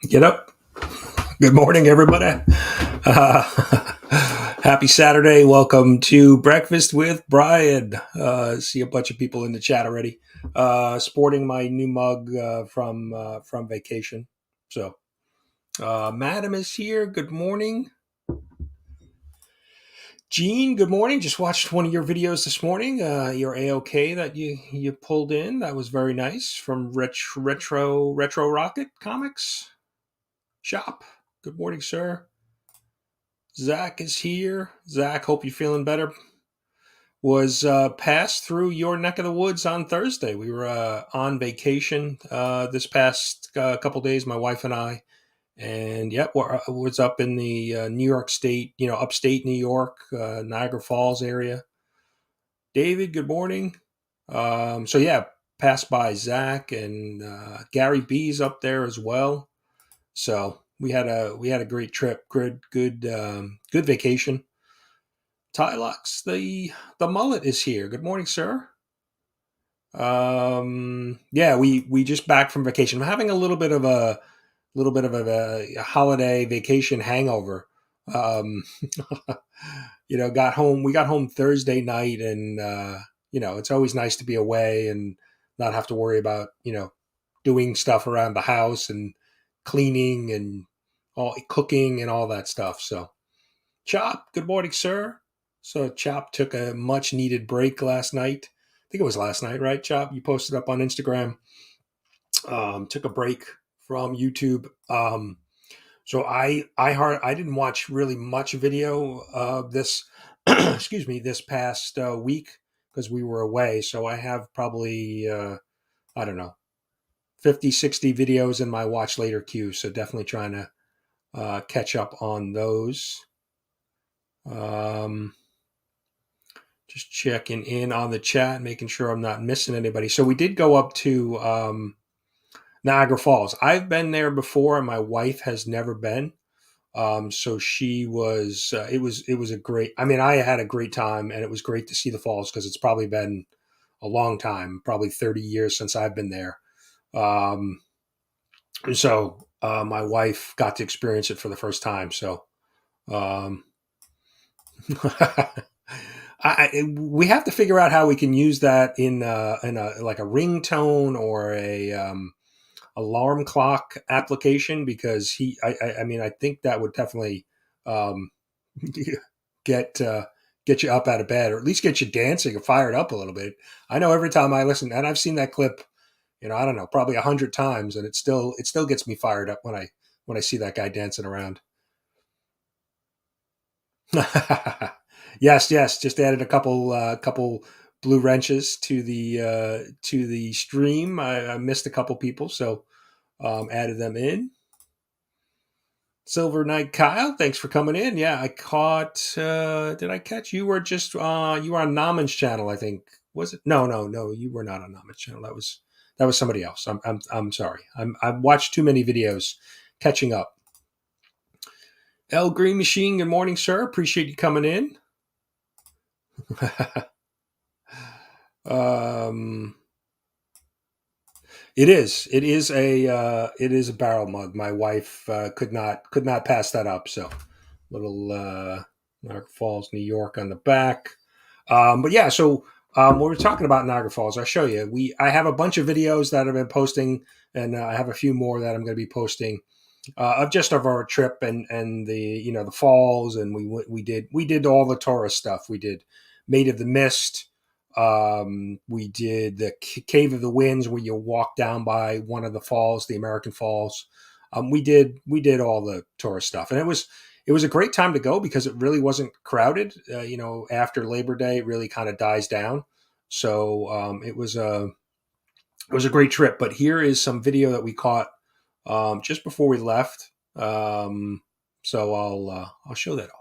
Get up. Good morning, everybody. Uh, Happy Saturday. Welcome to Breakfast with Brian. See a bunch of people in the chat already. Sporting my new mug from vacation. So, Madam is here. Good morning. Gene, good morning. Just watched one of your videos this morning. Your AOK that you pulled in. That was very nice from Retro Rocket Comics Shop. Good morning, sir. Zach is here. Zach, hope you're feeling better. Was passed through your neck of the woods on Thursday. We were on vacation this past couple days, my wife and I. And yep, was up in the New York State, upstate New York, Niagara Falls area. David, good morning. So yeah, passed by Zach and Gary B's up there as well. So we had a great trip, good vacation. Tylux, the mullet is here. Good morning, sir. Yeah, we just back from vacation. I'm having a little bit of a holiday vacation hangover. Um, got home. We got home Thursday night, and it's always nice to be away and not have to worry about doing stuff around the house and cleaning and all cooking and all that stuff. So, Chop, good morning, sir. So Chop took a much needed break last night. I think it was last night, right, Chop? You posted up on Instagram. Took a break from YouTube. So I didn't watch really much video this excuse me, this past week because we were away. So I have probably I don't know, 50, 60 videos in my watch later queue. So definitely trying to catch up on those. Just checking in on the chat, making sure I'm not missing anybody. So we did go up to Niagara Falls. I've been there before, and my wife has never been. So she was. It was a great. I mean, I had a great time, and it was great to see the falls because it's probably been a long time, probably 30 years since I've been there. So my wife got to experience it for the first time. So. We have to figure out how we can use that in a like a ringtone or a alarm clock application because I mean I think that would definitely get you up out of bed or at least get you dancing or fired up a little bit. I know every time I listen, and I've seen that clip, I don't know, probably 100 times, and it still gets me fired up when I see that guy dancing around. Yes. Just added a couple blue wrenches to the stream. I missed a couple people, so added them in. Silver Knight Kyle, thanks for coming in. Yeah, I caught. Did I catch you? Were just you were on Naman's channel, I think. Was it? No. You were not on Naman's channel. That was somebody else. I'm sorry. I've watched too many videos. Catching up. L Green Machine, good morning, sir. Appreciate you coming in. It is a barrel mug. My wife could not pass that up. So little Niagara Falls, New York on the back. But yeah, so when we're talking about Niagara Falls, I'll show you. I have a bunch of videos that I've been posting, and I have a few more that I'm going to be posting of our trip and the the falls, and we did all the tourist stuff. We did Maid of the Mist. We did the Cave of the Winds, where you walk down by one of the falls, the American Falls. We did all the tourist stuff, and it was a great time to go because it really wasn't crowded. After Labor Day, it really kind of dies down. So it was a great trip. But here is some video that we caught just before we left. So I'll show that off.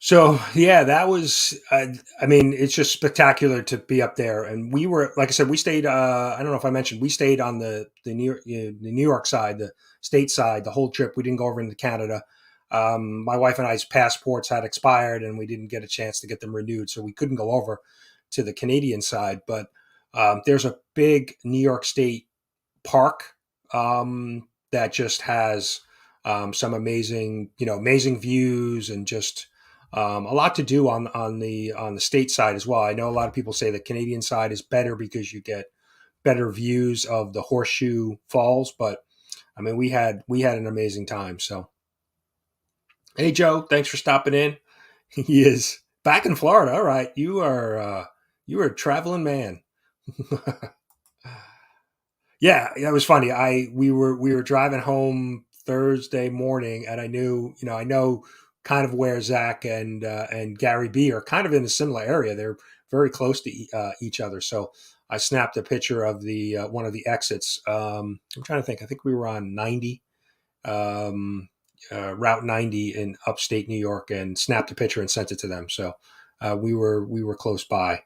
So yeah, that was. I mean, it's just spectacular to be up there. And we were, like I said, we stayed. I don't know if I mentioned, we stayed on the New York, the New York side, the state side, the whole trip. We didn't go over into Canada. My wife and I's passports had expired, and we didn't get a chance to get them renewed, so we couldn't go over to the Canadian side. But there's a big New York State park that just has some amazing, amazing views and just a lot to do on the state side as well. I know a lot of people say the Canadian side is better because you get better views of the Horseshoe Falls, but I mean we had an amazing time. So hey Joe, thanks for stopping in. He is back in Florida. All right, you are a traveling man. Yeah, it was funny. We were driving home Thursday morning, and I know kind of where Zach and Gary B are kind of in a similar area. They're very close to each other. So I snapped a picture of the one of the exits. I'm trying to think. I think we were on 90, Route 90 in upstate New York, and snapped a picture and sent it to them. So we were close by.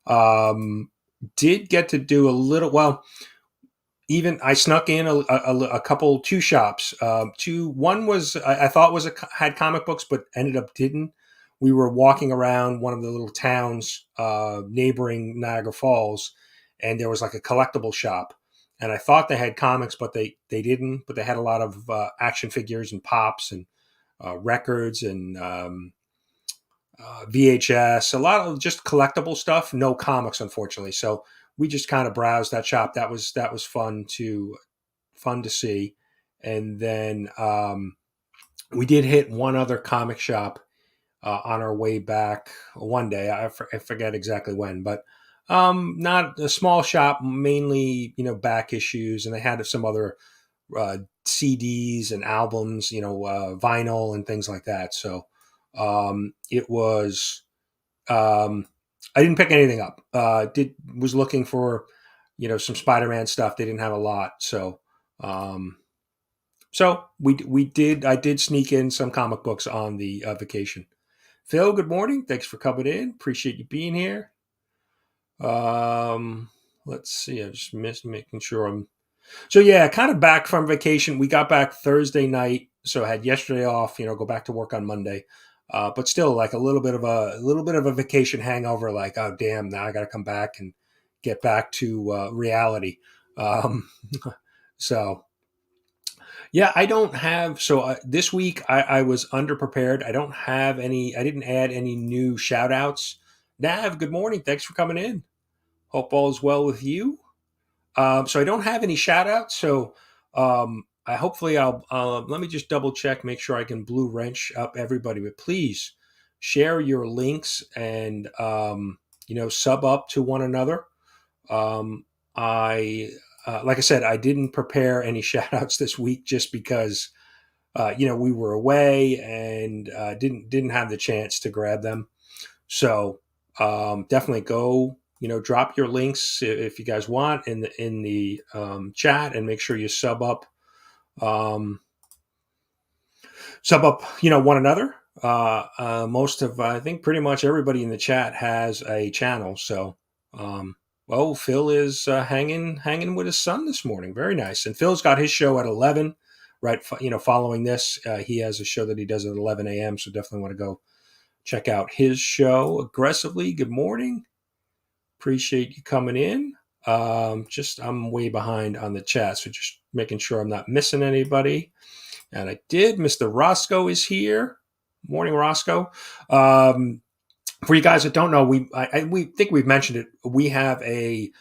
Um, did get to do a little well, even I snuck in a couple two shops. One was I thought had comic books, but ended up didn't. We were walking around one of the little towns neighboring Niagara Falls, and there was like a collectible shop. And I thought they had comics, but they didn't. But they had a lot of action figures and pops and records and VHS, a lot of just collectible stuff. No comics, unfortunately. So we just kind of browsed that shop. That was fun to see. And then we did hit one other comic shop on our way back one day. I forget exactly when, but not a small shop, mainly back issues, and they had some other CDs and albums, vinyl and things like that. So it was. I didn't pick anything up. Did was looking for some Spider-Man stuff. They didn't have a lot, so um, we did. I did sneak in some comic books on the vacation. Phil, good morning. Thanks for coming in. Appreciate you being here. Um, let's see. I just missed making sure I'm. So yeah, kind of back from vacation. We got back Thursday night, so I had yesterday off. Go back to work on Monday. But still, like a little bit of a vacation hangover. Like, oh damn, now I got to come back and get back to reality. Um, so yeah, I don't have. So this week I was underprepared. I don't have any. I didn't add any new shout outs. Nav, good morning. Thanks for coming in. Hope all is well with you. So I don't have any shout outs. So I hopefully I'll let me just double check, make sure I can blue wrench up everybody. But please share your links and sub up to one another. I Like I said, I didn't prepare any shout outs this week just because we were away and didn't have the chance to grab them. So definitely go, drop your links if you guys want in the chat, and make sure you um, sub up, one another. Most of I think pretty much everybody in the chat has a channel. So well, Phil is hanging with his son this morning. Very nice. And Phil's got his show at 11. Right, following this, he has a show that he does at 11 a.m. So definitely want to go check out his show. Aggressively, good morning. Appreciate you coming in. I'm way behind on the chat, so just making sure I'm not missing anybody. And I did. Mr. Roscoe is here. Morning, Roscoe. For you guys that don't know, we think we've mentioned it. We have a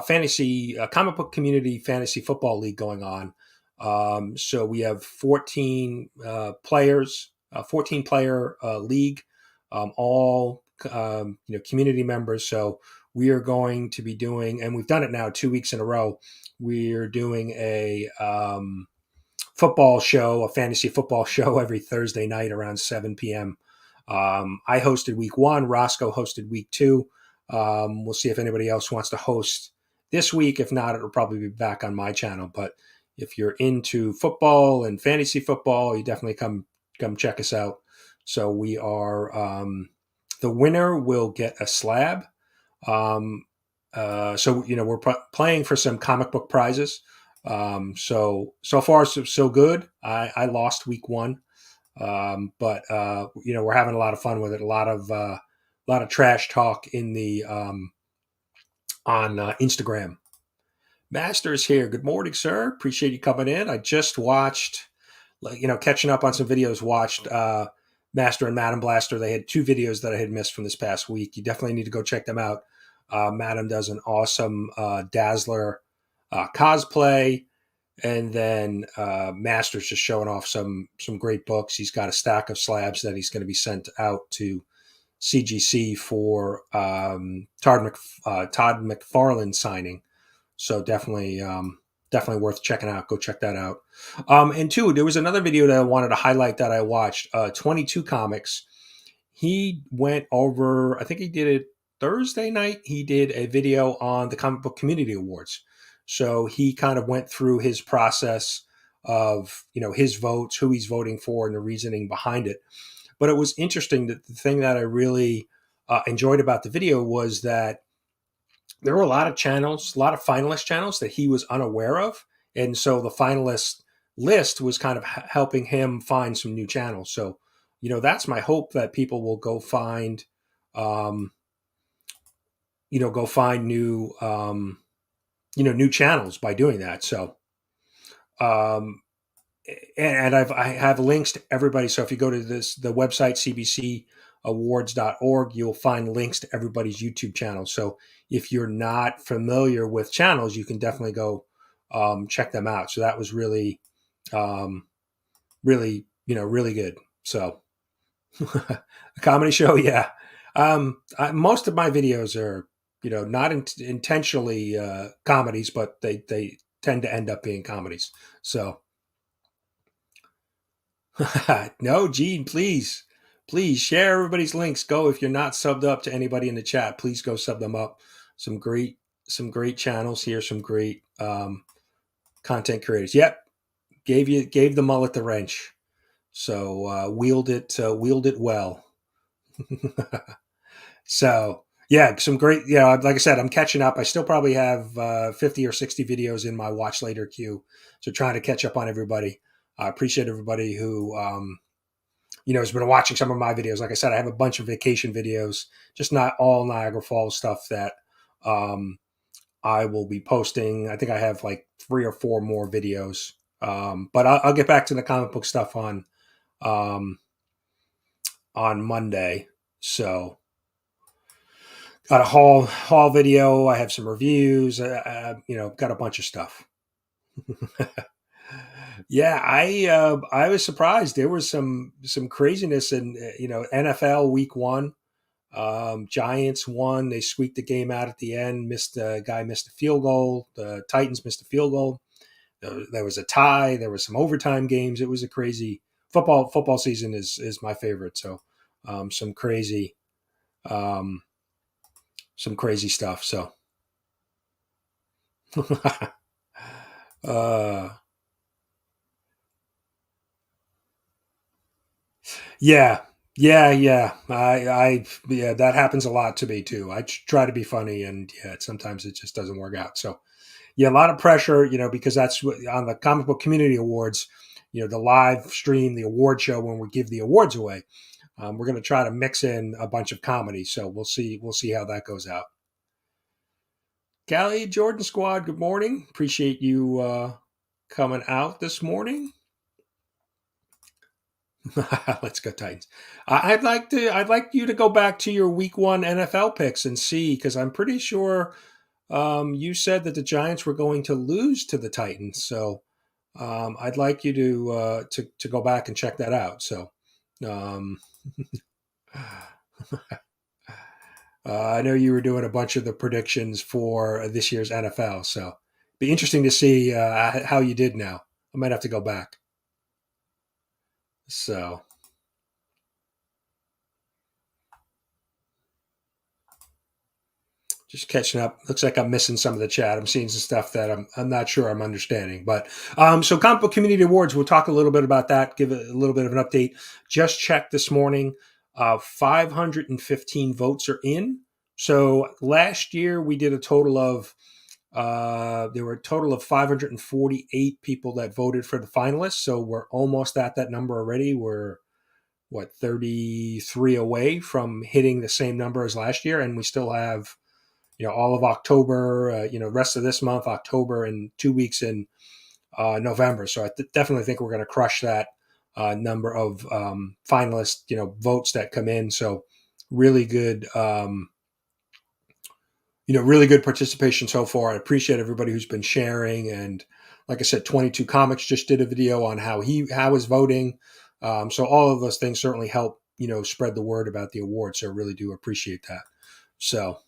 fantasy comic book community fantasy football league going on. So we have 14 players, 14 player league, all community members. So we are going to be doing, and we've done it now 2 weeks in a row. We're doing a football show, a fantasy football show every Thursday night around 7 p.m. I hosted week 1. Roscoe hosted week 2. We'll see if anybody else wants to host this week. If not, it'll probably be back on my channel. But if you're into football and fantasy football, you definitely come check us out. So we are the winner will get a slab. So we're playing for some comic book prizes. So far so good. I lost week one, but we're having a lot of fun with it. A lot of trash talk in the on Instagram. Master's here. Good morning, sir. Appreciate you coming in. I just watched, catching up on some videos. Watched Master and Madam Blaster. They had two videos that I had missed from this past week. You definitely need to go check them out. Madam does an awesome Dazzler cosplay, and then Master's just showing off some great books. He's got a stack of slabs that he's going to be sent out to CGC for Todd McFarlane signing. So definitely worth checking out. Go check that out. And two, there was another video that I wanted to highlight that I watched. 22 Comics. He went over. I think he did it Thursday night. He did a video on the Comic Book Community Awards. So he kind of went through his process of his votes, who he's voting for, and the reasoning behind it. But it was interesting that the thing that I really enjoyed about the video was that there were a lot of channels, a lot of finalist channels that he was unaware of. And so the finalist list was kind of helping him find some new channels. So, that's my hope, that people will go find, new, new channels by doing that. So, and I have links to everybody. So if you go to the website, cbcawards.org, you'll find links to everybody's YouTube channel. So if you're not familiar with channels, you can definitely go check them out. So that was really, really good. So a comedy show. Yeah. Most of my videos are, not intentionally comedies, but they tend to end up being comedies. So, no, Gene, please share everybody's links. Go, if you're not subbed up to anybody in the chat, please go sub them up. Some great channels here, some great content creators. Yep, gave the mullet the wrench. So wield it well. So yeah, some great. Like I said, I'm catching up. I still probably have 50 or 60 videos in my watch later queue. So trying to catch up on everybody. I appreciate everybody who has been watching some of my videos. Like I said, I have a bunch of vacation videos, just not all Niagara Falls stuff that I will be posting. I think I have like 3 or 4 more videos, but I'll get back to the comic book stuff on Monday. So got a haul video. I have some reviews. Got a bunch of stuff. Yeah, I was surprised. There was some craziness in NFL Week 1. Giants won. They squeaked the game out at the end. Missed a field goal. The Titans missed a field goal. There was a tie. There was some overtime games. It was a crazy football season is my favorite. So some crazy stuff. So yeah. Yeah, that happens a lot to me too. I try to be funny, and sometimes it just doesn't work out. So yeah, a lot of pressure, because that's on the Comic Book Community Awards, the live stream, the award show when we give the awards away. We're going to try to mix in a bunch of comedy. So we'll see how that goes out. Callie, Jordan Squad, good morning. Appreciate you coming out this morning. Let's go Titans. I'd like you to go back to your Week 1 NFL picks and see, because I'm pretty sure you said that the Giants were going to lose to the Titans. So I'd like you to go back and check that out. So I know you were doing a bunch of the predictions for this year's NFL. So be interesting to see how you did now. I might have to go back. So, Just catching up. Looks like I'm missing some of the chat. I'm seeing some stuff that I'm not sure I'm understanding. But so Comic Book Community Awards, we'll talk a little bit about that. Give a little bit of an update. Just checked this morning. 515 votes are in. So last year we did a total of there were a total of 548 people that voted for the finalists. So we're almost at that number already. We're 33 away from hitting the same number as last year, and we still have all of October, rest of this month, October, and 2 weeks in November. So I definitely think we're going to crush that number of finalist, votes that come in. So really good, really good participation so far. I appreciate everybody who's been sharing. And like I said, 22 Comics just did a video on how he's voting. So all of those things certainly help, spread the word about the award. So I really do appreciate that. So.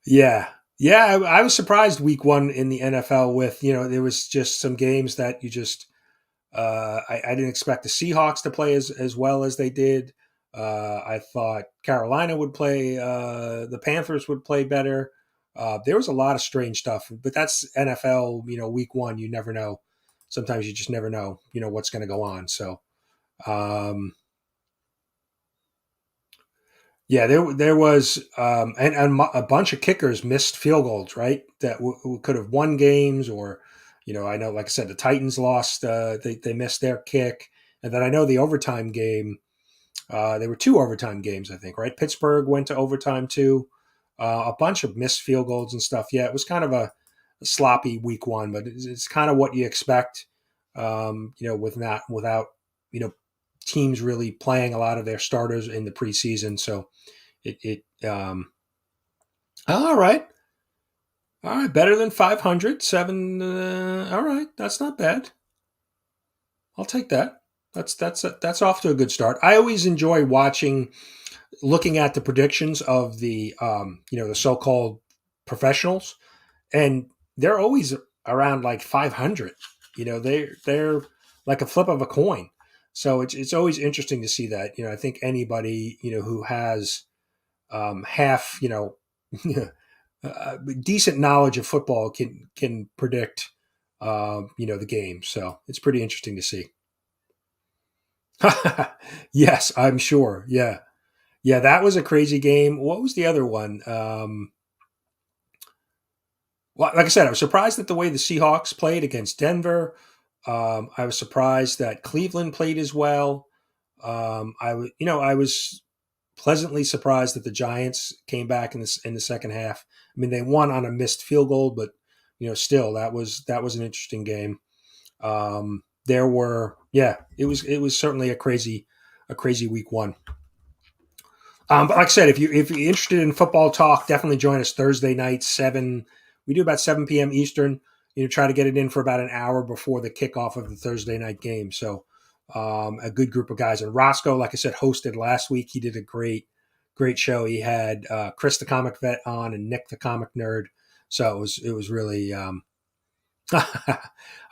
Yeah. Yeah, I was surprised week one in the NFL with, there was just some games that you just, I didn't expect the Seahawks to play as well as they did. I thought Carolina would play, the Panthers would play better. There was a lot of strange stuff, but that's NFL, week one, you never know. Sometimes you just never know, what's going to go on. So, yeah, there was, and a bunch of kickers missed field goals, right? That could have won games, or, I know, like I said, the Titans lost. They missed their kick, and then I know the overtime game. There were two overtime games, I think, right? Pittsburgh went to overtime too. A bunch of missed field goals and stuff. Yeah, it was kind of a sloppy week one, but it's kind of what you expect. Without teams really playing a lot of their starters in the preseason, so. All right. All right. Better than 500. Seven. All right. That's not bad. I'll take that. That's off to a good start. I always enjoy looking at the predictions of the so-called professionals, and they're always around like 500. They're like a flip of a coin. So it's always interesting to see that. I think anybody who has half, decent knowledge of football can predict, the game. So it's pretty interesting to see. Yes, I'm sure. Yeah, yeah, that was a crazy game. What was the other one? Well, like I said, I was surprised at the way the Seahawks played against Denver. I was surprised that Cleveland played as well. I was pleasantly surprised that the Giants came back in the second half. I mean, they won on a missed field goal, but still that was an interesting game. It was certainly a crazy week one. But like I said, if you're interested in football talk, definitely join us Thursday night 7. We do about 7 p.m. Eastern. Try to get it in for about an hour before the kickoff of the Thursday night game. So a good group of guys. And Roscoe, like I said, hosted last week. He did a great show. He had Chris the comic vet on and Nick the comic nerd. So it was really. I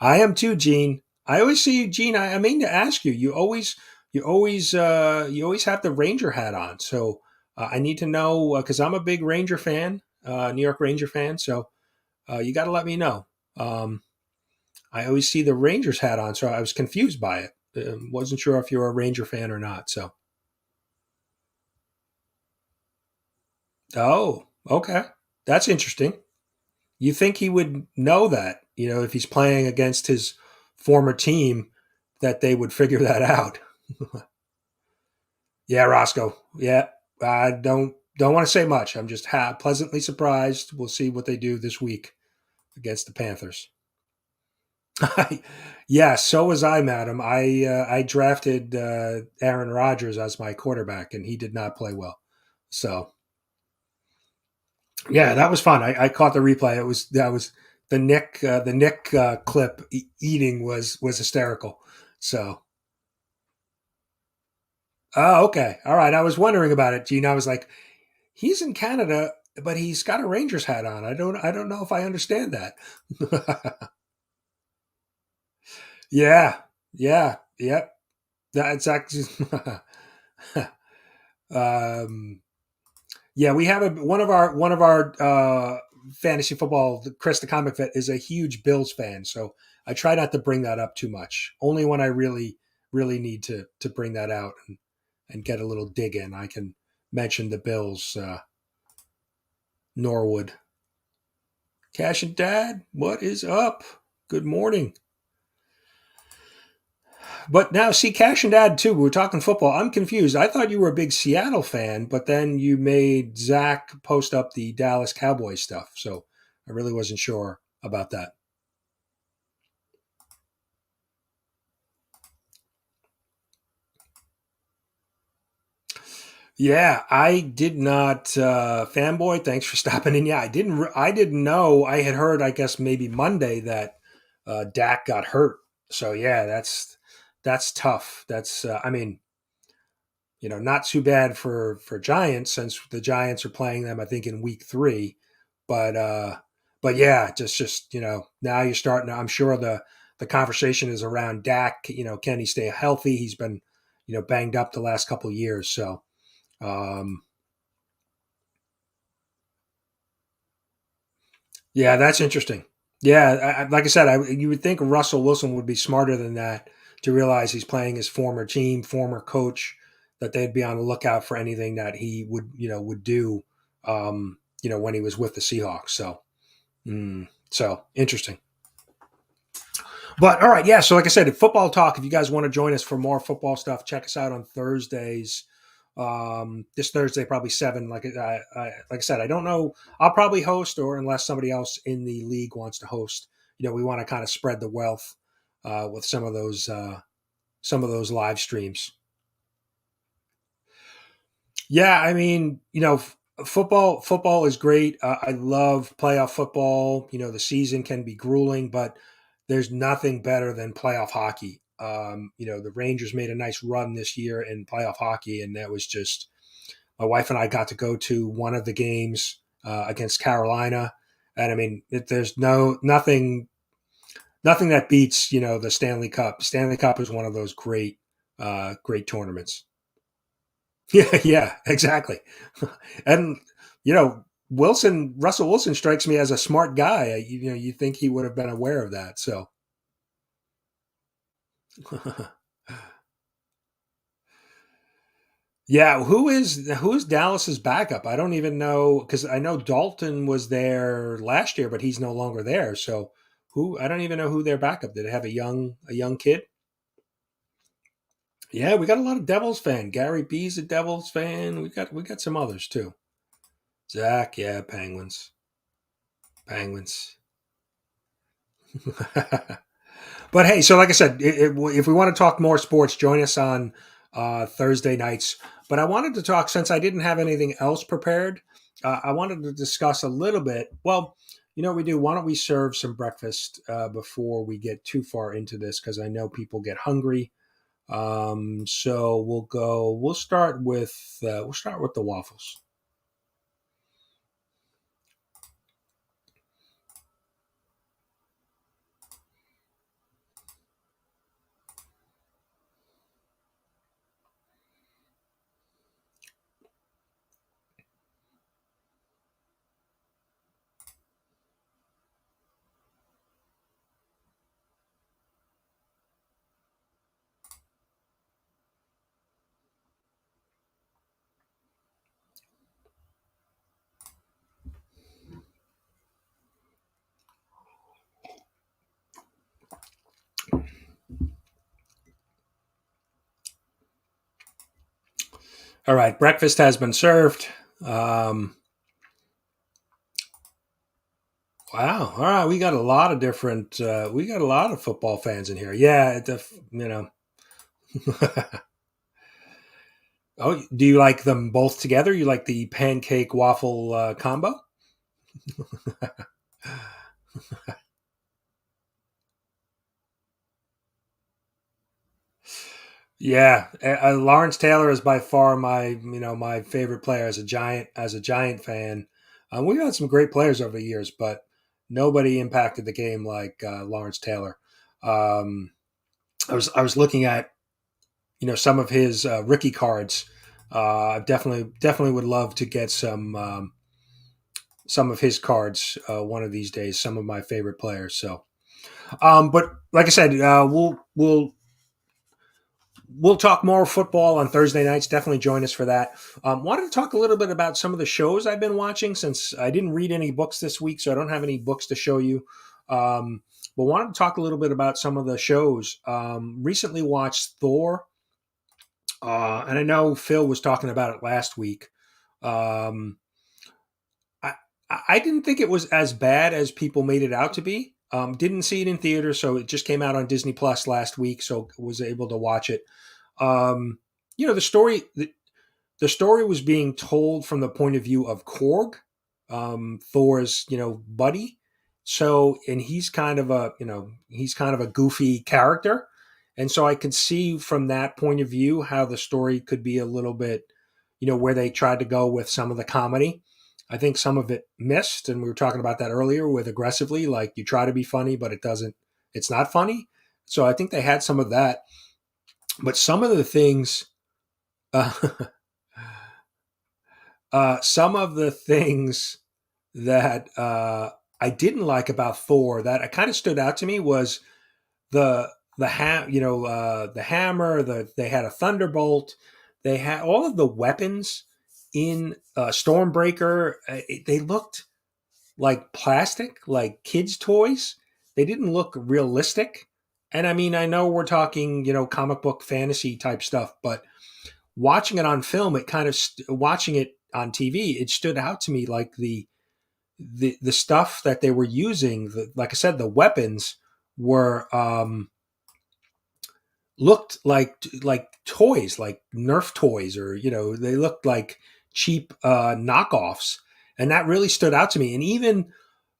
am too, Gene. I always see you, Gene. I mean to ask you. You always have the Ranger hat on. So I need to know because I'm a big Ranger fan, New York Ranger fan. So you got to let me know. I always see the Rangers hat on, so I was confused by it. Wasn't sure if you're a Ranger fan or not. So, oh, okay, that's interesting. You think he would know that, if he's playing against his former team, that they would figure that out. Yeah, Roscoe. Yeah, I don't want to say much. I'm just pleasantly surprised. We'll see what they do this week against the Panthers. Yeah, so was I, madam. I drafted Aaron Rodgers as my quarterback, and he did not play well. So yeah, that was fun. I caught the replay. That was the Nick clip eating was hysterical. So oh, okay, all right. I was wondering about it, Gene. I was like, he's in Canada, but he's got a Rangers hat on. I don't know if I understand that. Yeah, yeah, yep. That's actually. um, Yeah, we have one of our fantasy football. Chris, the comic vet, is a huge Bills fan, so I try not to bring that up too much. Only when I really need to bring that out and get a little dig in, I can mention the Bills. Norwood, Cash and Dad, what is up? Good morning. But now, see, Cash and Dad too. We're talking football. I'm confused. I thought you were a big Seattle fan, but then you made Zach post up the Dallas Cowboys stuff. So I really wasn't sure about that. Yeah, I did not fanboy. Thanks for stopping in. Yeah, I didn't know. I had heard. I guess maybe Monday that Dak got hurt. So yeah, that's tough. That's I mean, not too bad for Giants since the Giants are playing them, I think, in week 3. But yeah, just now you're starting. I'm sure the conversation is around Dak. Can he stay healthy? He's been banged up the last couple of years. So um, yeah, that's interesting. Yeah, like I said, you would think Russell Wilson would be smarter than that to realize he's playing his former team, former coach, that they'd be on the lookout for anything that he would do, when he was with the Seahawks. So interesting. But all right, yeah. So like I said, football talk. If you guys want to join us for more football stuff, check us out on Thursdays. This Thursday, probably 7. Like I said, I don't know. I'll probably host, or unless somebody else in the league wants to host. We want to kind of spread the wealth with some of those live streams. Yeah, I mean, football is great. I love playoff football. The season can be grueling, but there's nothing better than playoff hockey. The Rangers made a nice run this year in playoff hockey, and that was just my wife and I got to go to one of the games against Carolina, and I mean, there's nothing that beats the Stanley Cup. Stanley Cup is one of those great tournaments. Yeah, yeah, exactly. And Russell Wilson strikes me as a smart guy. You think he would have been aware of that. So, yeah, who is Dallas's backup? I don't even know because I know Dalton was there last year, but he's no longer there. So, who I don't even know who their backup. Did they have a young kid? Yeah, we got a lot of Devils fan. Gary B's a Devils fan. We got some others too. Zach, yeah, Penguins. Penguins. But hey, so like I said, if we want to talk more sports, join us on Thursday nights. But I wanted to talk since I didn't have anything else prepared. I wanted to discuss a little bit. Well, what we do? Why don't we serve some breakfast before we get too far into this? Because I know people get hungry. So we'll go. We'll start with the waffles. All right, breakfast has been served. Um, Wow. All right. We got a lot of different, we got a lot of football fans in here. Yeah. Oh, do you like them both together? You like the pancake waffle combo? Yeah. Lawrence Taylor is by far my favorite player as a Giant fan. We've had some great players over the years, but nobody impacted the game like Lawrence Taylor. Um, I was looking at some of his rookie cards. Definitely would love to get some of his cards one of these days. Some of my favorite players. So, but like I said, we'll talk more football on Thursday nights. Definitely join us for that. Wanted to talk a little bit about some of the shows I've been watching since I didn't read any books this week, so I don't have any books to show you. But wanted to talk a little bit about some of the shows. Recently watched Thor, and I know Phil was talking about it last week. Um, I I didn't think it was as bad as people made it out to be. Didn't see it in theater, so it just came out on Disney Plus last week, so was able to watch it. Um, the story the story was being told from the point of view of Korg, Thor's buddy. So, and he's kind of a goofy character, and so I could see from that point of view how the story could be a little bit, where they tried to go with some of the comedy. I think some of it missed, and we were talking about that earlier with aggressively, like you try to be funny, but it's not funny. So I think they had some of that, but some of the things. Uh, some of the things that I didn't like about Thor that kind of stood out to me was the hammer. They had a thunderbolt. They had all of the weapons in Stormbreaker. They looked like plastic, like kids' toys. They didn't look realistic. And I mean, I know we're talking comic book fantasy type stuff, but watching it on film, it kind of watching it on TV, it stood out to me like the stuff that they were using. Like I said, the weapons were looked like toys, like Nerf toys, or they looked like cheap knockoffs, and that really stood out to me. And even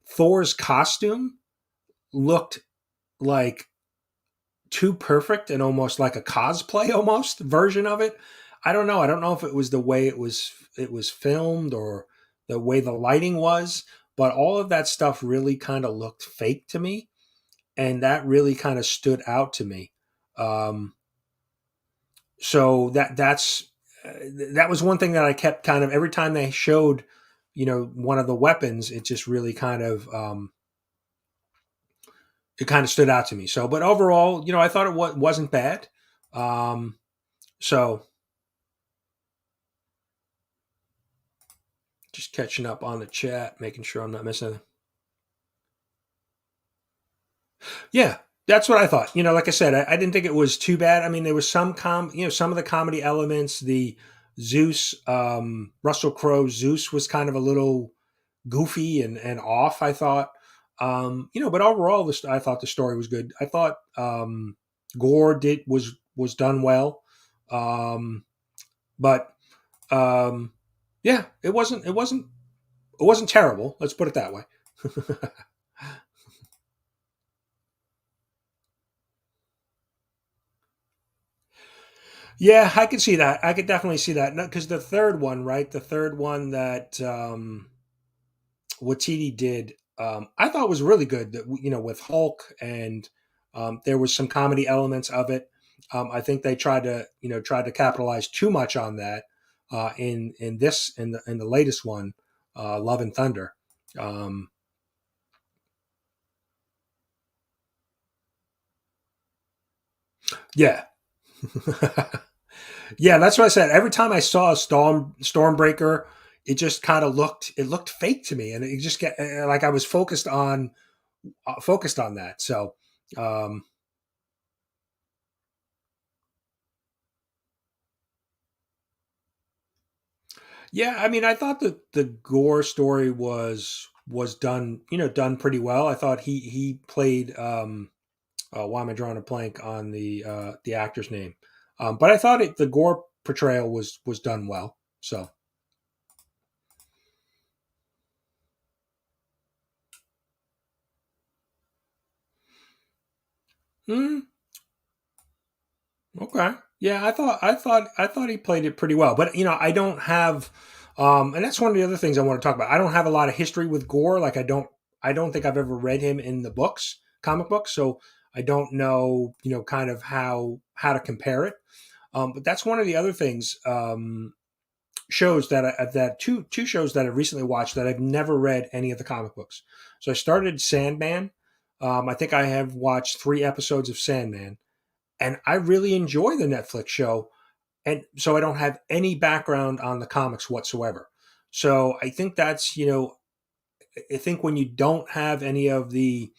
Thor's costume looked like too perfect and almost like a cosplay almost version of it. I don't know. I don't know if it was the way it was filmed or the way the lighting was, but all of that stuff really kind of looked fake to me, and that really kind of stood out to me. Um, so that was one thing that I kept kind of every time they showed, one of the weapons, it just really kind of it kind of stood out to me. So, but overall, I thought it wasn't bad. Um, so just catching up on the chat, making sure I'm not missing anything. Yeah, that's what I thought. Like I said, I didn't think it was too bad. I mean, there was some of the comedy elements. The Zeus, Russell Crowe Zeus was kind of a little goofy and off. I thought, but overall, I thought the story was good. I thought Gore was done well, um, but yeah, it wasn't terrible. Let's put it that way. Yeah, I could see that. I could definitely see that. Because the third one, right? The third one that Watiti did, I thought was really good. That with Hulk, and there was some comedy elements of it. I think they tried to capitalize too much on that in the latest one, Love and Thunder. Um, yeah, yeah, that's what I said. Every time I saw a Stormbreaker, it just kind of looked fake to me, and it just get like I was focused on that. So, um, yeah, I mean, I thought that the Gore story was done pretty well. I thought he played. Why am I drawing a blank on the actor's name? But I thought the Gore portrayal was done well. So, mm, okay. Yeah, I thought he played it pretty well. But I don't have and that's one of the other things I want to talk about. I don't have a lot of history with Gore. Like I don't think I've ever read him in the comic books, so I don't know, kind of how to compare it. But that's one of the other things. Shows that two shows that I've recently watched that I've never read any of the comic books. So I started Sandman. I think I have watched 3 episodes of Sandman, and I really enjoy the Netflix show. And so I don't have any background on the comics whatsoever. So I think that's, I think when you don't have any of the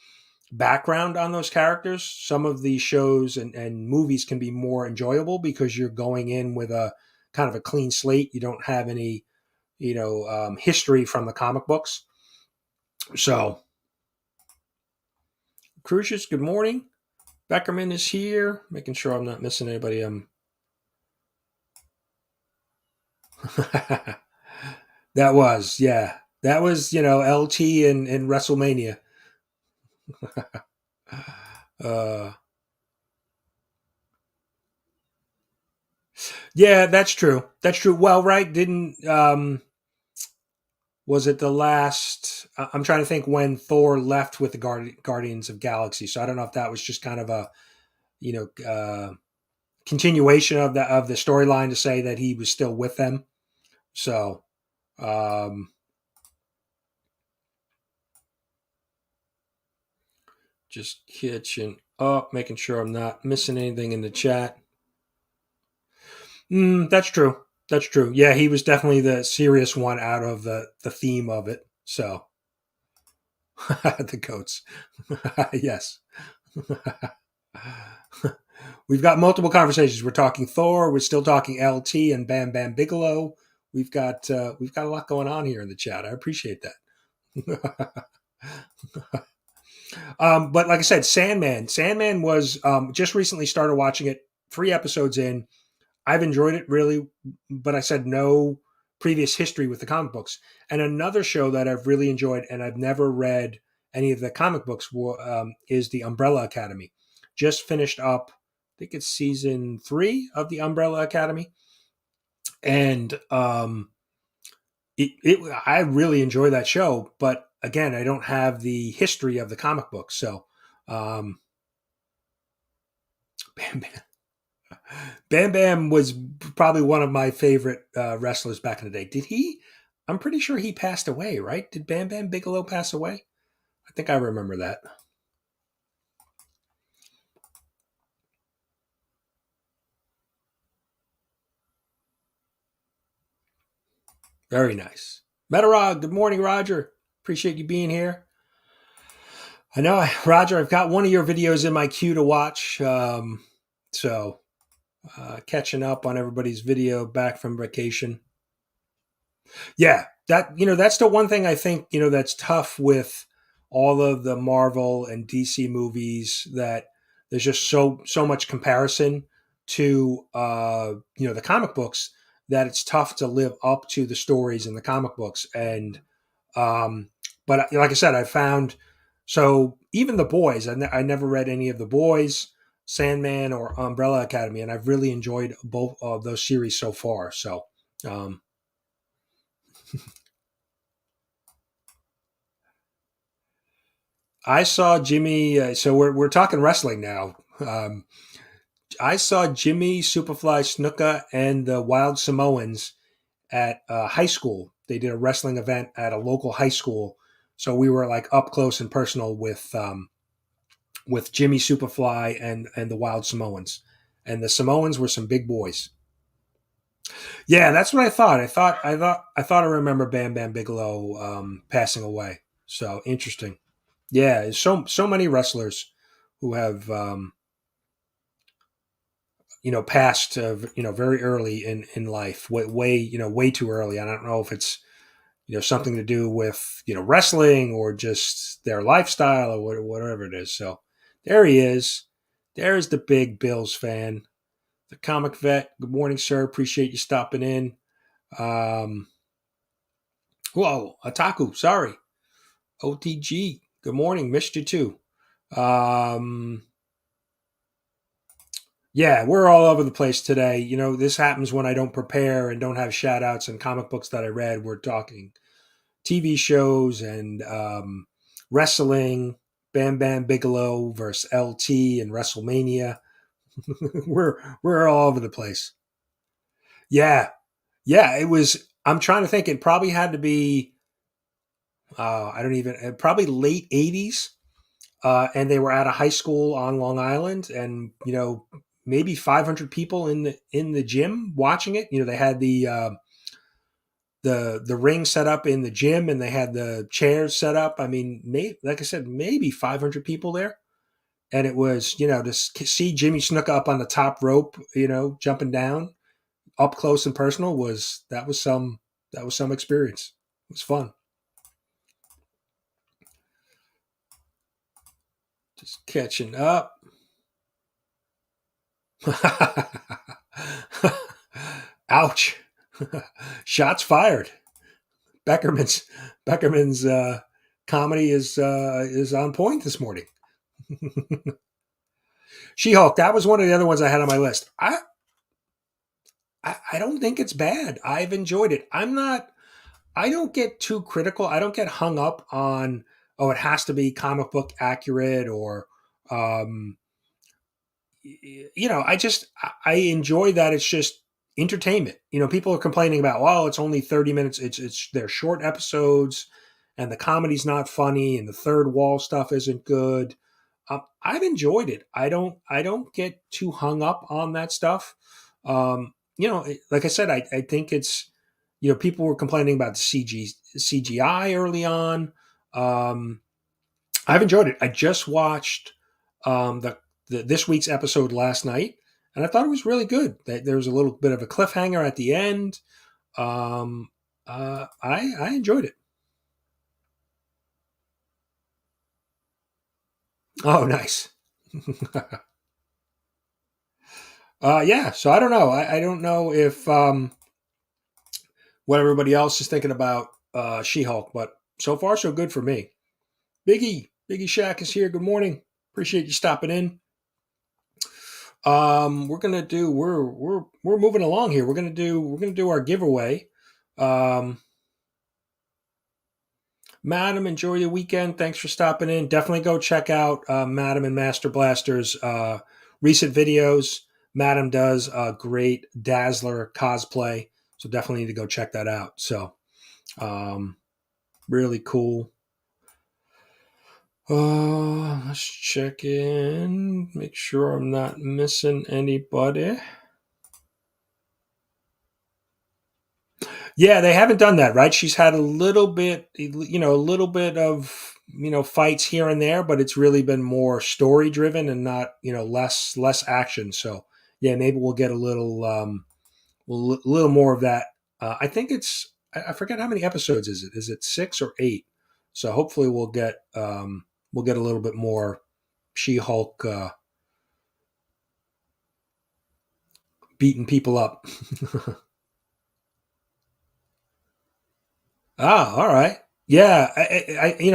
background on those characters, some of these shows and movies can be more enjoyable because you're going in with a kind of a clean slate. You don't have any, history from the comic books. So, Crucius, good morning. Beckerman is here, making sure I'm not missing anybody. That was, yeah. That was, LT and WrestleMania. uh, yeah, that's true. That's true. Well, right, didn't was it the last I'm trying to think when Thor left with the Guardians of Galaxy. So I don't know if that was just kind of a, you know, continuation of the storyline to say that he was still with them. So, just catching up, making sure I'm not missing anything in the chat. That's true. That's true. Yeah, he was definitely the serious one out of the theme of it. So, the goats. Yes. We've got multiple conversations. We're talking Thor. We're still talking LT and Bam Bam Bigelow. We've got a lot going on here in the chat. I appreciate that. But like I said, Sandman. Sandman was just recently started watching it. 3 episodes in. I've enjoyed it really, but I said no previous history with the comic books. And another show that I've really enjoyed, and I've never read any of the comic books, is the Umbrella Academy. Just finished up, I think it's season 3 of the Umbrella Academy, and I really enjoy that show. But again, I don't have the history of the comic books, so um, Bam Bam. Bam Bam was probably one of my favorite wrestlers back in the day. Did he? I'm pretty sure he passed away, right? Did Bam Bam Bigelow pass away? I think I remember that. Very nice. Metarog, good morning, Roger. Appreciate you being here. I know, Roger, I've got one of your videos in my queue to watch. So catching up on everybody's video back from vacation. Yeah, that's the one thing I think, that's tough with all of the Marvel and DC movies, that there's just so much comparison to the comic books, that it's tough to live up to the stories in the comic books. And but like I said, I found, so even the boys, I never read any of the boys, Sandman or Umbrella Academy, and I've really enjoyed both of those series so far. So um, I saw Jimmy. So we're talking wrestling now. I saw Jimmy Superfly Snuka and the Wild Samoans at high school. They did a wrestling event at a local high school, so we were like up close and personal with Jimmy Superfly and the Wild Samoans. And the Samoans were some big boys. Yeah, that's what I thought. I remember Bam Bam Bigelow passing away. So interesting. Yeah, so many wrestlers who have passed very early in life, way too early. I don't know if it's something to do with wrestling or just their lifestyle or whatever it is. So there he is. There's the big Bills fan, the comic vet. Good morning, sir. Appreciate you stopping in. Whoa, Otaku. Sorry, OTG. Good morning. Missed you too. Um, Yeah, we're all over the place today. This happens when I don't prepare and don't have shout outs and comic books that I read. We're talking TV shows and wrestling, Bam Bam Bigelow versus LT and WrestleMania. We're all over the place. Yeah, yeah. It was. I'm trying to think. It probably had to be. I don't even. Probably late '80s, and they were at a high school on Long Island, and maybe 500 people in the gym watching it. They had the ring set up in the gym, and they had the chairs set up. I mean, like I said, maybe 500 people there, and it was to see Jimmy Snuka up on the top rope, jumping down up close and personal was some experience. It was fun. Just catching up. Ouch! Shots fired. Beckerman's Beckerman's comedy is on point this morning. She-Hulk. That was one of the other ones I had on my list. I don't think it's bad. I've enjoyed it. I don't get too critical. I don't get hung up on, oh, it has to be comic book accurate, or um, I enjoy that it's just entertainment. People are complaining about, well, it's only 30 minutes. They're short episodes, and the comedy's not funny, and the third wall stuff isn't good. I've enjoyed it. I don't get too hung up on that stuff. Like I said, I think it's, people were complaining about the CGI early on. Um, I've enjoyed it. I just watched this week's episode last night, and I thought it was really good. There was a little bit of a cliffhanger at the end. Um, I enjoyed it. Oh, nice. Yeah. So I don't know. I don't know if what everybody else is thinking about She-Hulk, but so far so good for me. Biggie Shack is here. Good morning. Appreciate you stopping in. We're moving along here. We're gonna do our giveaway. Um, Madam, enjoy your weekend. Thanks for stopping in. Definitely go check out Madam and Master Blaster's recent videos. Madam does a great Dazzler cosplay, so definitely need to go check that out. So, um, really cool. Let's check in. Make sure I'm not missing anybody. Yeah, they haven't done that, right? She's had a little bit, of fights here and there, but it's really been more story driven and not less action. So yeah, maybe we'll get a little more of that. I think I forget how many episodes is it? Is it 6 or 8? So hopefully we'll get a little bit more She-Hulk beating people up. Ah, all right. Yeah,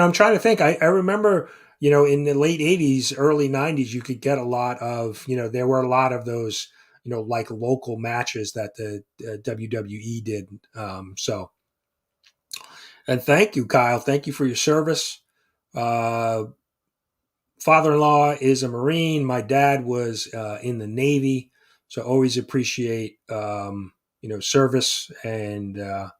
I'm trying to think. I remember, in the late '80s, early '90s, you could get a lot of, there were a lot of those, like local matches that the WWE did. And thank you, Kyle. Thank you for your service. Uh, Father-in-law is a Marine. My dad was in the Navy, so always appreciate, service and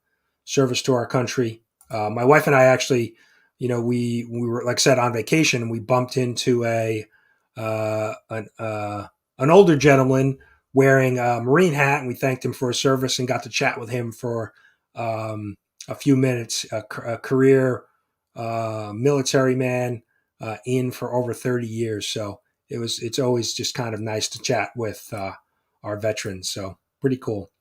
service to our country. My wife and I actually, we were, like I said, on vacation, and we bumped into an older gentleman wearing a Marine hat, and we thanked him for his service and got to chat with him for a few minutes. A career military man, in for over 30 years, so it's always just kind of nice to chat with our veterans. So pretty cool.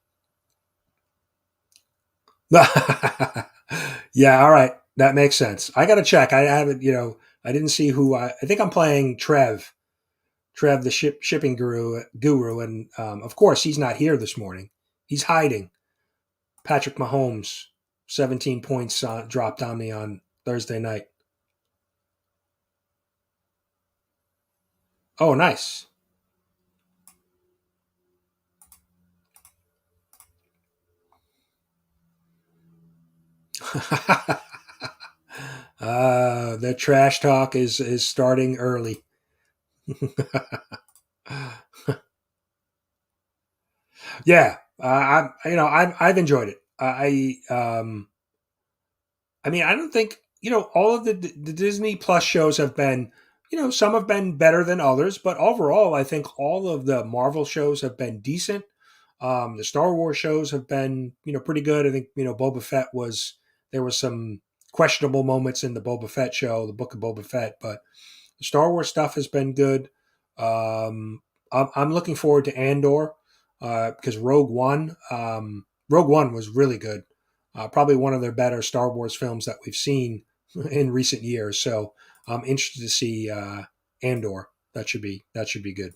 Yeah, all right. That makes sense. I got to check. I haven't, I didn't see who I think I'm playing Trev, the shipping guru. And of course, he's not here this morning. He's hiding. Patrick Mahomes, 17 points dropped on me on Thursday night. Oh, nice. The trash talk is starting early. Yeah, I've enjoyed it. I mean, I don't think all of the Disney Plus shows have been, some have been better than others, but overall, I think all of the Marvel shows have been decent. The Star Wars shows have been, pretty good. I think Boba Fett was there was some questionable moments in the Boba Fett show, the Book of Boba Fett, but the Star Wars stuff has been good. I'm looking forward to Andor because Rogue One was really good. Probably one of their better Star Wars films that we've seen in recent years. So I'm interested to see Andor. That should be good.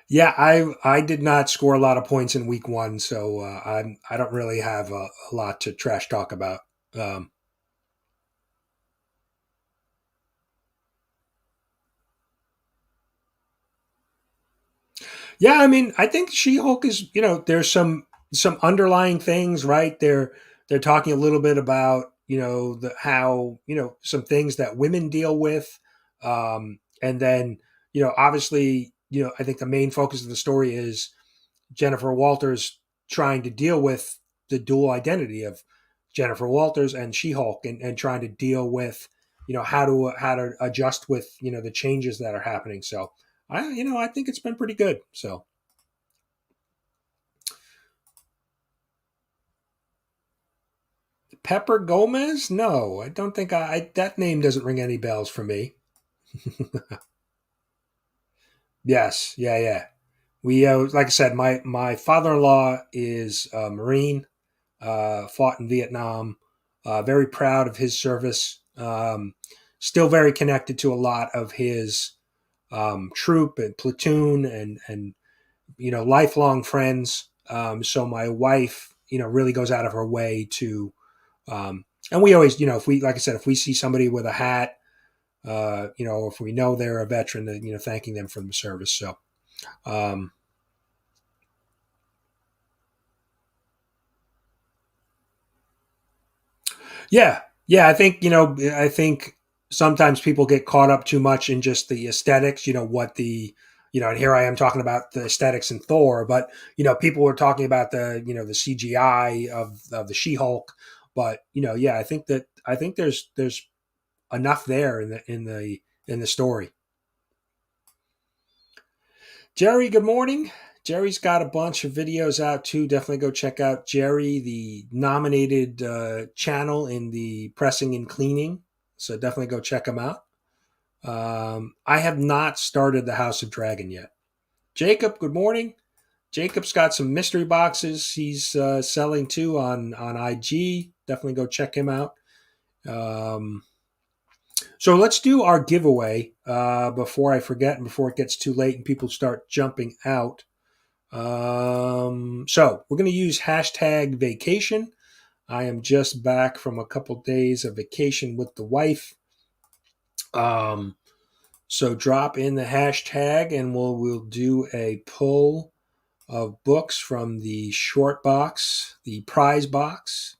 Yeah, I did not score a lot of points in week one, so I don't really have a lot to trash talk about. Um, Yeah, I mean, I think She-Hulk is, there's some underlying things, right? They're talking a little bit about, the how, some things that women deal with. And then, obviously, I think the main focus of the story is Jennifer Walters trying to deal with the dual identity of Jennifer Walters and She-Hulk and trying to deal with, how to adjust with, the changes that are happening. So I think it's been pretty good. So Pepper Gomez? No, I don't think that name doesn't ring any bells for me. Yes, yeah, yeah. We like I said, my father in law is a Marine, fought in Vietnam. Very proud of his service. Still very connected to a lot of his troop and platoon and lifelong friends. So my wife, really goes out of her way to and we always, if we, like I said, if we see somebody with a hat, if we know they're a veteran, then, thanking them for the service. So, um, yeah, yeah, I think sometimes people get caught up too much in just the aesthetics, what the, and here I am talking about the aesthetics in Thor, but, people were talking about the CGI of the She-Hulk, but, yeah, I think there's enough there in the story. Jerry, good morning. Jerry's got a bunch of videos out too. Definitely go check out Jerry, the nominated channel in the pressing and cleaning. So definitely go check him out. I have not started the House of Dragon yet. Jacob, good morning. Jacob's got some mystery boxes he's selling too on IG. Definitely go check him out. Um, so let's do our giveaway before I forget and before it gets too late and people start jumping out. So we're going to use hashtag vacation. I am just back from a couple days of vacation with the wife. Um, so drop in the hashtag and we'll do a pull of books from the short box, the prize box.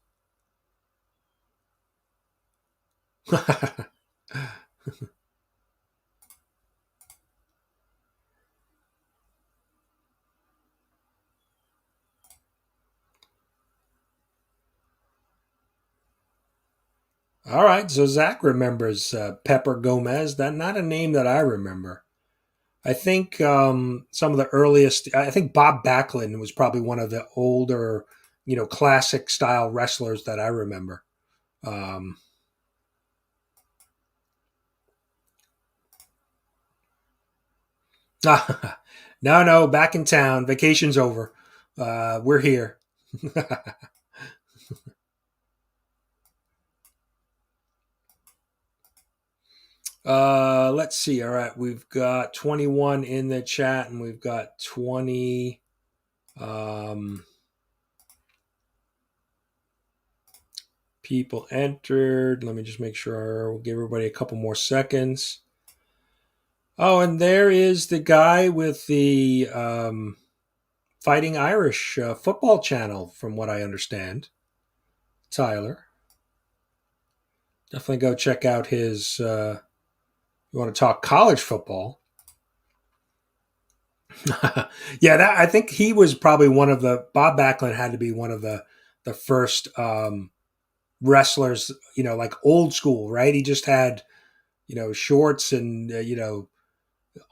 All right, so Zach remembers Pepper Gomez. That not a name that I remember. I think some of the earliest. I think Bob Backlund was probably one of the older, classic style wrestlers that I remember. Um, no, no, back in town. Vacation's over. We're here. Let's see. All right, we've got 21 in the chat, and we've got 20. Um, People entered. Let me just make sure. We'll give everybody a couple more seconds. Oh, and there is the guy with the Fighting Irish football channel, from what I understand. Tyler. Definitely go check out his You want to talk college football? Yeah, I think he was probably one of the Bob Backlund had to be one of the first wrestlers, like old school, right? He just had shorts and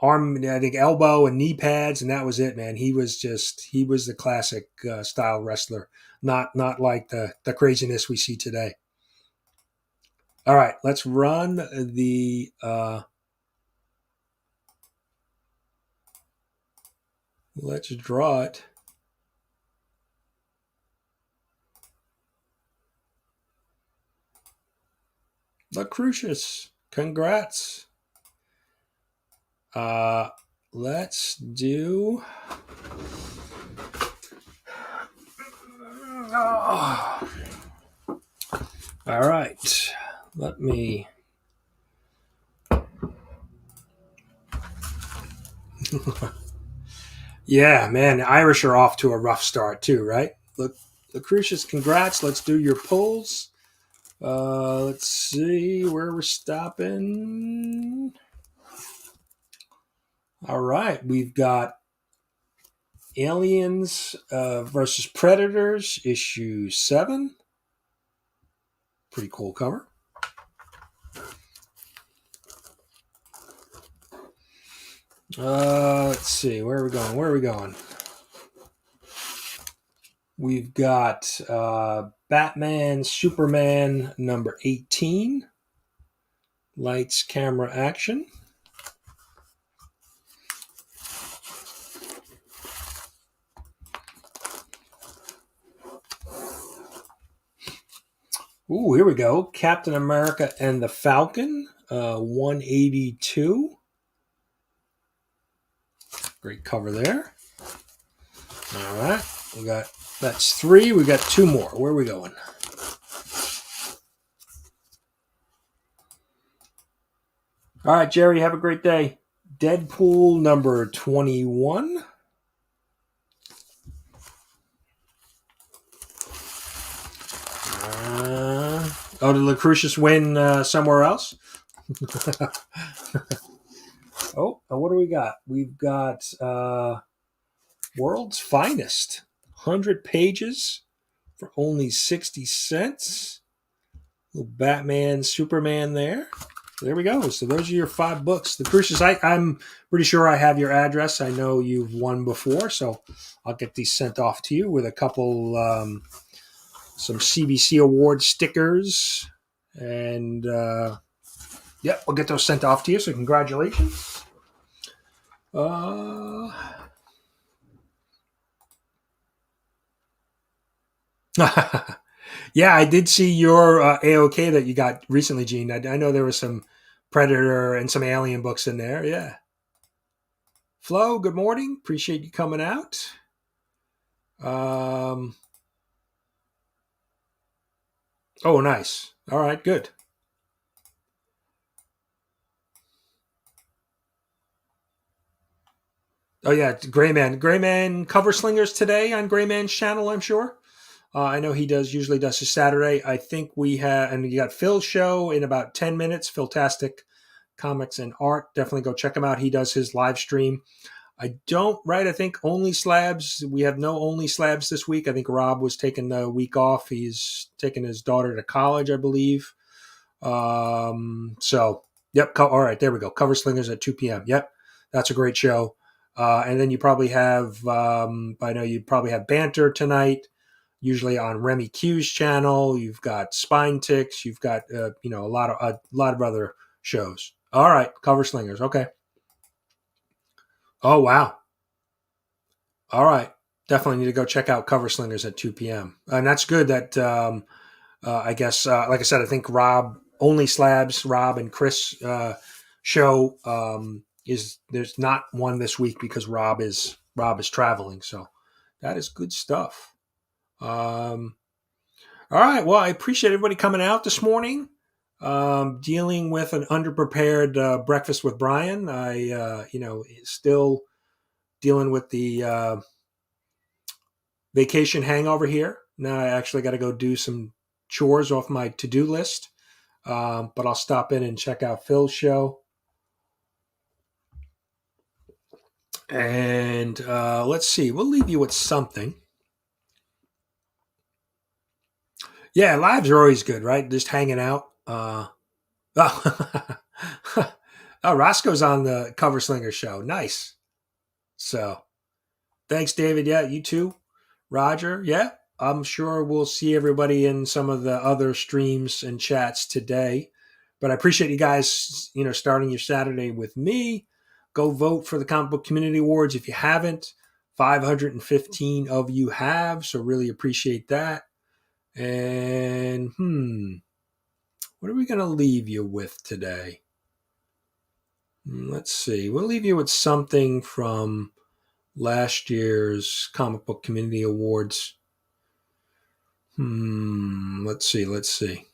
arm, I think elbow and knee pads, and that was it, man. He was the classic style wrestler, not like the craziness we see today. All right, let's run the. Let's draw it. The Crucius. Congrats. Let's do. Oh. All right. Let me. Yeah, man. The Irish are off to a rough start, too, right? Look, Lucretius, congrats. Let's do your polls. Let's see where we're stopping. All right. We've got Aliens versus Predators, issue 7. Pretty cool cover. Let's see. Where are we going? We've got Batman, Superman, number 18. Lights, camera, action. Ooh, here we go. Captain America and the Falcon, 182. Great cover there. All right. That's 3. We got 2 more. Where are we going? All right, Jerry, have a great day. Deadpool number 21. Did Lucretius win somewhere else? Oh, what do we got? We've got World's Finest. 100 pages for only 60 cents. Little Batman, Superman there. There we go. So those are your 5 books. The Crucius, I'm pretty sure I have your address. I know you've won before, so I'll get these sent off to you with a couple, some CBC Awards stickers. And, we'll get those sent off to you, so congratulations. Yeah, I did see your AOK that you got recently, Gene. I know there was some Predator and some Alien books in there. Yeah. Flo, good morning. Appreciate you coming out. Oh, nice. All right, good. Oh yeah, Grayman cover slingers today on Grayman's channel, I'm sure. I know he usually does his Saturday. I think we have, and you got Phil's show in about 10 minutes. Philtastic Comics and Art. Definitely go check him out. He does his live stream. I think only slabs. We have no only slabs this week. I think Rob was taking the week off. He's taking his daughter to college, I believe. Yep. All right, there we go. Cover Slingers at 2 p.m. Yep, that's a great show. And then you probably have, I know you probably have Banter tonight, usually on Remy Q's channel. You've got Spine Ticks. You've got, a lot of other shows. All right, Cover Slingers. Okay. Oh, wow. All right. Definitely need to go check out Cover Slingers at 2 p.m. And that's good that, I guess, like I said, I think Rob and Chris show there's not one this week because Rob is traveling. So that is good stuff. All right. Well, I appreciate everybody coming out this morning. Dealing with an underprepared breakfast with Brian. I, still dealing with the vacation hangover here. Now I actually got to go do some chores off my to-do list. But I'll stop in and check out Phil's show. And let's see, we'll leave you with something. Yeah, lives are always good, right? Just hanging out. Oh, oh, Roscoe's on the Cover Slinger show. Nice. So thanks, David. Yeah, you too. Roger. Yeah, I'm sure we'll see everybody in some of the other streams and chats today. But I appreciate you guys, starting your Saturday with me. Go vote for the Comic Book Community Awards if you haven't. 515 of you have, so really appreciate that. And what are we going to leave you with today? Let's see. We'll leave you with something from last year's Comic Book Community Awards. Let's see.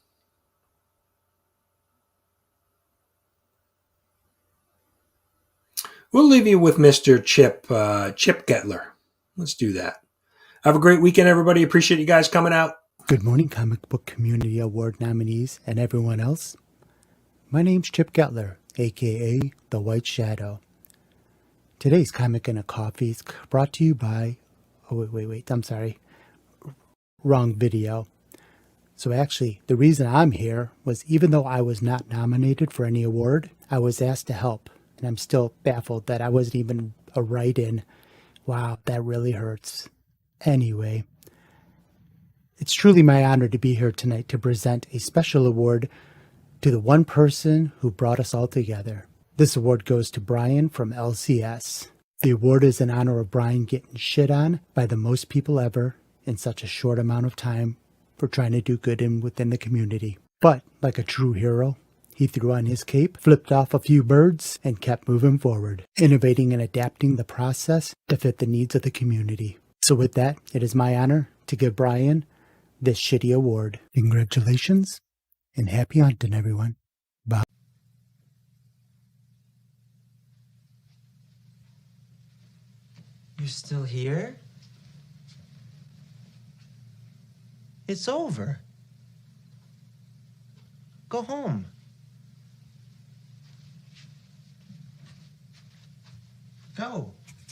We'll leave you with Mr. Chip Gettler. Let's do that. Have a great weekend, everybody. Appreciate you guys coming out. Good morning, Comic Book Community Award nominees and everyone else. My name's Chip Gettler, aka The White Shadow. Today's Comic and a Coffee is brought to you by... Oh, wait, I'm sorry. Wrong video. So actually, the reason I'm here was even though I was not nominated for any award, I was asked to help. And I'm still baffled that I wasn't even a write-in. Wow, that really hurts. Anyway, it's truly my honor to be here tonight to present a special award to the one person who brought us all together. This award goes to Brian from LCS. The award is in honor of Brian getting shit on by the most people ever in such a short amount of time for trying to do good within the community. But, like a true hero, he threw on his cape, flipped off a few birds, and kept moving forward, innovating and adapting the process to fit the needs of the community. So with that, it is my honor to give Brian this shitty award. Congratulations, and happy hunting, everyone. Bye. You're still here? It's over. Go home. Go.